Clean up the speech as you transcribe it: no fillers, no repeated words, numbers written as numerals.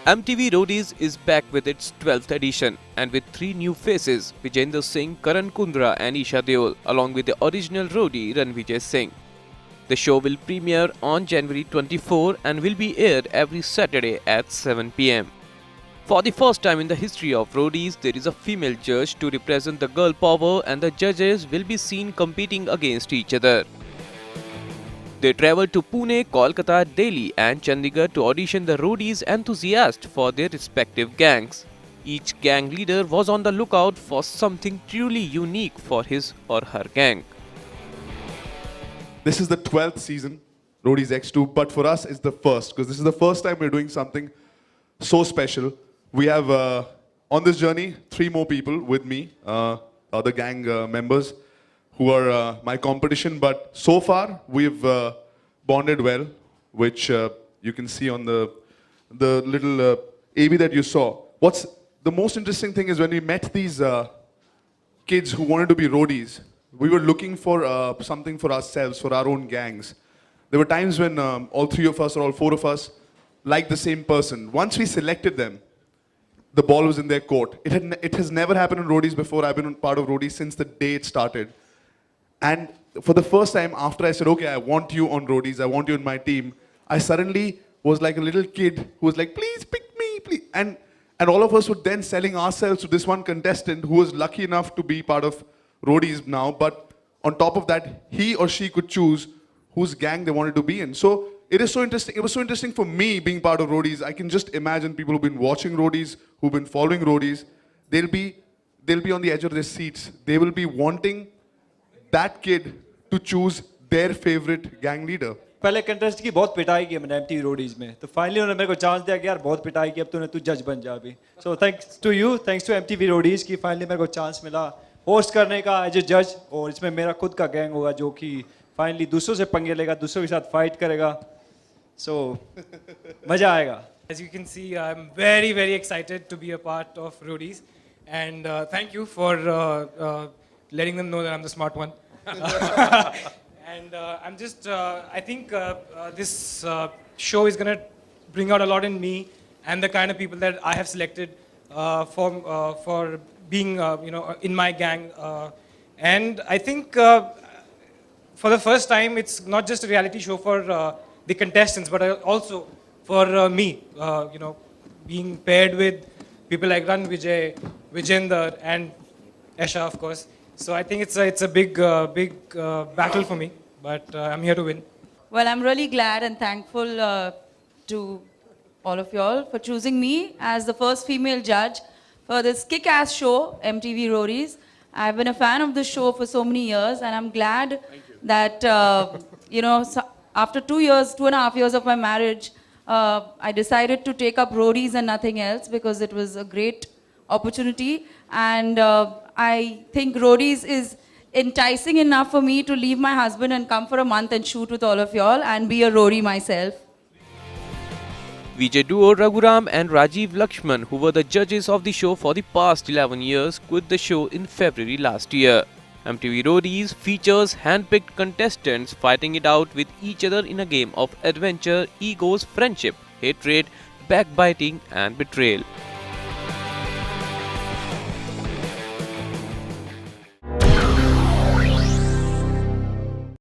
MTV Roadies is back with its 12th edition and with three new faces, Vijender Singh, Karan Kundra and Isha Deol, along with the original roadie Ranvijay Singh. The show will premiere on January 24 and will be aired every Saturday at 7 pm. For the first time in the history of Roadies, there is a female judge to represent the girl power and the judges will be seen competing against each other. They travelled to Pune, Kolkata, Delhi and Chandigarh to audition the roadies enthusiasts for their respective gangs. Each gang leader was on the lookout for something truly unique for his or her gang. This is the 12th season, Roadies X2, but for us it's the first, because this is the first time we're doing something so special. We have, on this journey, three more people with me, other gang members, who are my competition, but so far we've bonded well, which you can see on the little AV that you saw. What's the most interesting thing is when we met these kids who wanted to be roadies, we were looking for something for ourselves, for our own gangs. There were times when all three of us or all four of us liked the same person. Once we selected them, the ball was in their court. It has never happened in roadies before. I've been part of roadies since the day it started. And for the first time, after I said, okay, I want you on roadies, I want you in my team, I suddenly was like a little kid who was like, please pick me, please. And all of us were then selling ourselves to this one contestant who was lucky enough to be part of roadies now. But on top of that, he or she could choose whose gang they wanted to be in. So it is so interesting. It was so interesting for me being part of roadies. I can just imagine people who've been watching roadies, who've been following roadies, they'll be on the edge of their seats. They will be wanting that kid to choose their favorite gang leader. पहले contest की बहुत पिटाई की मैंने MTV Roadies में, तो finally उन्होंने मेरे को चांस दिया कि यार बहुत पिटाई की, अब तू जज बन जा अभी. So thanks to you, thanks to MTV Roadies की फाइनली मेरे को चांस मिला होस्ट करने का एज ए जज, और इसमें मेरा खुद का गैंग होगा जो कि फाइनली दूसरों से पंगे लेगा, दूसरों के साथ फाइट करेगा. सो मजा आएगा. As you can see, I'm very excited to be a part of Roadies, and thank you for letting them know that I'm the smart one. And I'm just, I think this show is going to bring out a lot in me and the kind of people that I have selected for being, in my gang. And I think for the first time, it's not just a reality show for the contestants, but also for me, being paired with people like Ranvijay, Vijender, and Esha, of course. So I think it's a big battle for me, but I'm here to win. Well, I'm really glad and thankful to all of y'all for choosing me as the first female judge for this kick-ass show, MTV Roadies. I've been a fan of this show for so many years, and I'm glad that, so after 2.5 years of my marriage, I decided to take up Roadies and nothing else because it was a great opportunity. And I think Roadies is enticing enough for me to leave my husband and come for a month and shoot with all of y'all and be a roadie myself. Vijay duo Raghuram and Rajiv Lakshman, who were the judges of the show for the past 11 years, quit the show in February last year. MTV Roadies features hand-picked contestants fighting it out with each other in a game of adventure, egos, friendship, hatred, backbiting and betrayal.